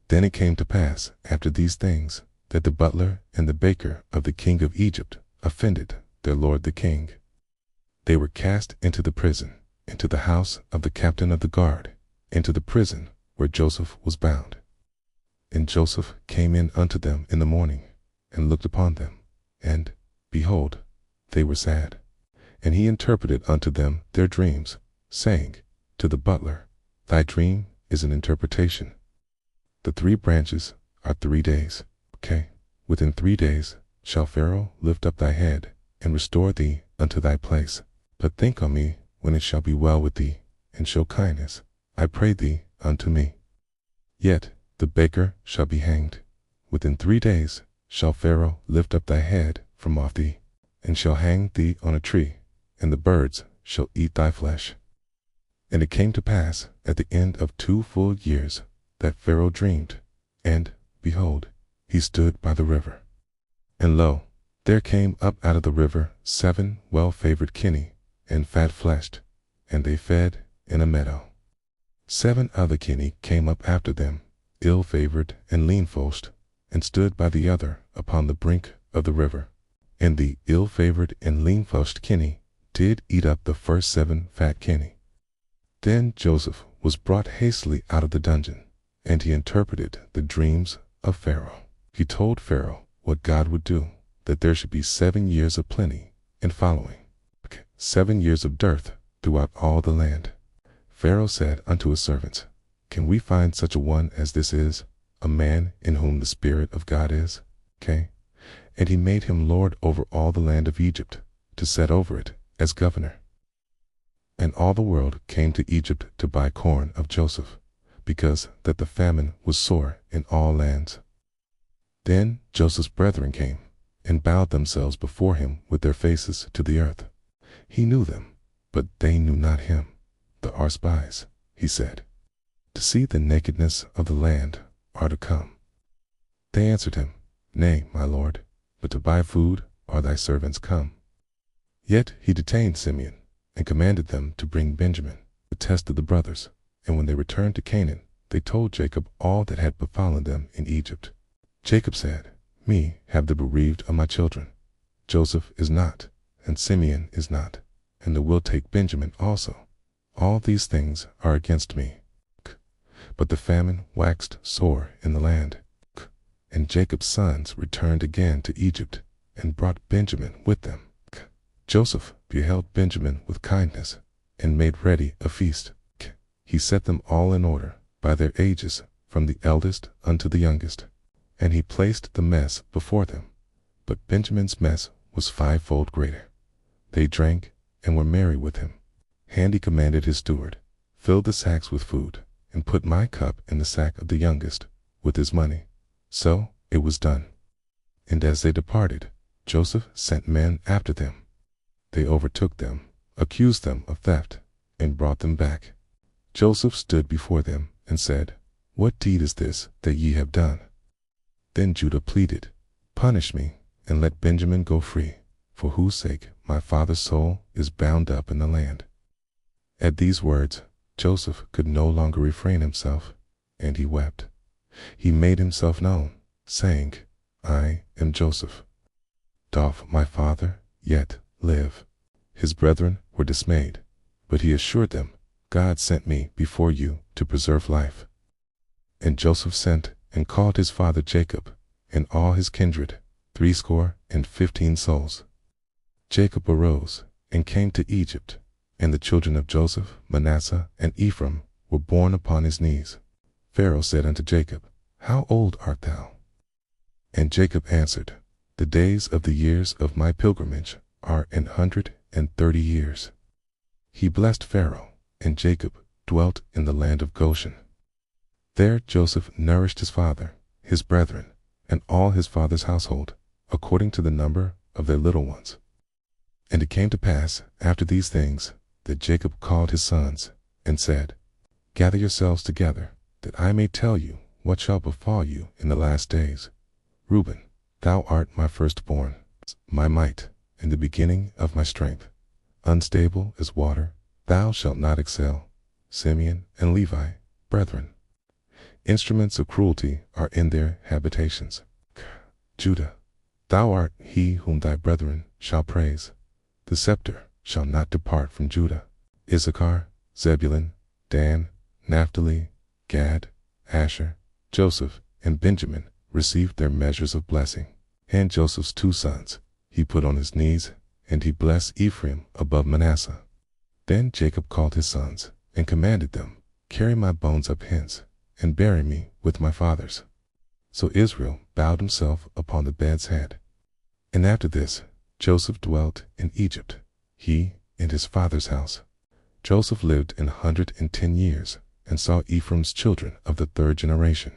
Then it came to pass after these things, that the butler and the baker of the king of Egypt offended their lord the king. They were cast into the prison, into the house of the captain of the guard, into the prison where Joseph was bound. And Joseph came in unto them in the morning, and looked upon them, and, behold, they were sad. And he interpreted unto them their dreams, saying to the butler, Thy dream is an interpretation. The 3 branches are 3 days. Okay. Within 3 days shall Pharaoh lift up thy head, and restore thee unto thy place. But think on me when it shall be well with thee, and show kindness, I pray thee, unto me. Yet the baker shall be hanged. Within 3 days shall Pharaoh lift up thy head from off thee, and shall hang thee on a tree, and the birds shall eat thy flesh. And it came to pass at the end of 2 full years that Pharaoh dreamed, and, behold, he stood by the river. And lo, there came up out of the river 7 well-favored kine, and fat-fleshed, and they fed in a meadow. 7 other kine came up after them, ill-favored and lean-foshed, and stood by the other upon the brink of the river. And the ill-favored and lean-foshed kine did eat up the first 7 fat kine. Then Joseph was brought hastily out of the dungeon, and he interpreted the dreams of Pharaoh. He told Pharaoh what God would do, that there should be 7 years of plenty and following, 7 years of dearth throughout all the land. Pharaoh said unto his servants, Can we find such a one as this is, a man in whom the Spirit of God is? Okay. And he made him lord over all the land of Egypt, to set over it as governor. And all the world came to Egypt to buy corn of Joseph, because that the famine was sore in all lands. Then Joseph's brethren came, and bowed themselves before him with their faces to the earth. He knew them, but they knew not him. The are spies, he said, to see the nakedness of the land are to come. They answered him, Nay, my lord, but to buy food are thy servants come. Yet he detained Simeon, and commanded them to bring Benjamin, the test of the brothers. And when they returned to Canaan, they told Jacob all that had befallen them in Egypt. Jacob said, Me have the bereaved of my children. Joseph is not, and Simeon is not, and the will take Benjamin also. All these things are against me. But the famine waxed sore in the land. And Jacob's sons returned again to Egypt, and brought Benjamin with them. Joseph beheld Benjamin with kindness, and made ready a feast. He set them all in order, by their ages, from the eldest unto the youngest. And he placed the mess before them. But Benjamin's mess was 5-fold greater. They drank, and were merry with him. And he commanded his steward, Fill the sacks with food, and put my cup in the sack of the youngest, with his money. So it was done. And as they departed, Joseph sent men after them. They overtook them, accused them of theft, and brought them back. Joseph stood before them, and said, What deed is this that ye have done? Then Judah pleaded, Punish me, and let Benjamin go free, for whose sake my father's soul is bound up in the land. At these words, Joseph could no longer refrain himself, and he wept. He made himself known, saying, I am Joseph. Doth my father yet live? His brethren were dismayed, but he assured them, God sent me before you to preserve life. And Joseph sent and called his father Jacob, and all his kindred, 75 souls. Jacob arose, and came to Egypt, and the children of Joseph, Manasseh, and Ephraim, were born upon his knees. Pharaoh said unto Jacob, How old art thou? And Jacob answered, The days of the years of my pilgrimage are 130 years. He blessed Pharaoh, and Jacob dwelt in the land of Goshen. There Joseph nourished his father, his brethren, and all his father's household, according to the number of their little ones. And it came to pass, after these things, that Jacob called his sons, and said, Gather yourselves together, that I may tell you what shall befall you in the last days. Reuben, thou art my firstborn, my might, and the beginning of my strength. Unstable as water, thou shalt not excel. Simeon and Levi, brethren. Instruments of cruelty are in their habitations. Judah, thou art he whom thy brethren shall praise. The scepter shall not depart from Judah. Issachar, Zebulun, Dan, Naphtali, Gad, Asher, Joseph, and Benjamin received their measures of blessing. And Joseph's 2 sons he put on his knees, and he blessed Ephraim above Manasseh. Then Jacob called his sons, and commanded them, Carry my bones up hence, and bury me with my fathers. So Israel bowed himself upon the bed's head. And after this Joseph dwelt in Egypt, he and his father's house. Joseph lived 110 years, and saw Ephraim's children of the 3rd generation.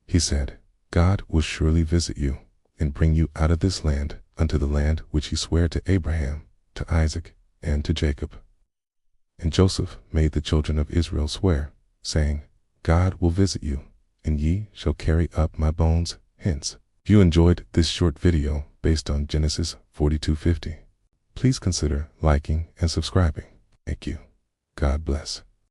He said, God will surely visit you, and bring you out of this land unto the land which he sware to Abraham, to Isaac, and to Jacob. And Joseph made the children of Israel swear, saying, God will visit you, and ye shall carry up my bones hence. If you enjoyed this short video based on Genesis 42:50, please consider liking and subscribing. Thank you. God bless.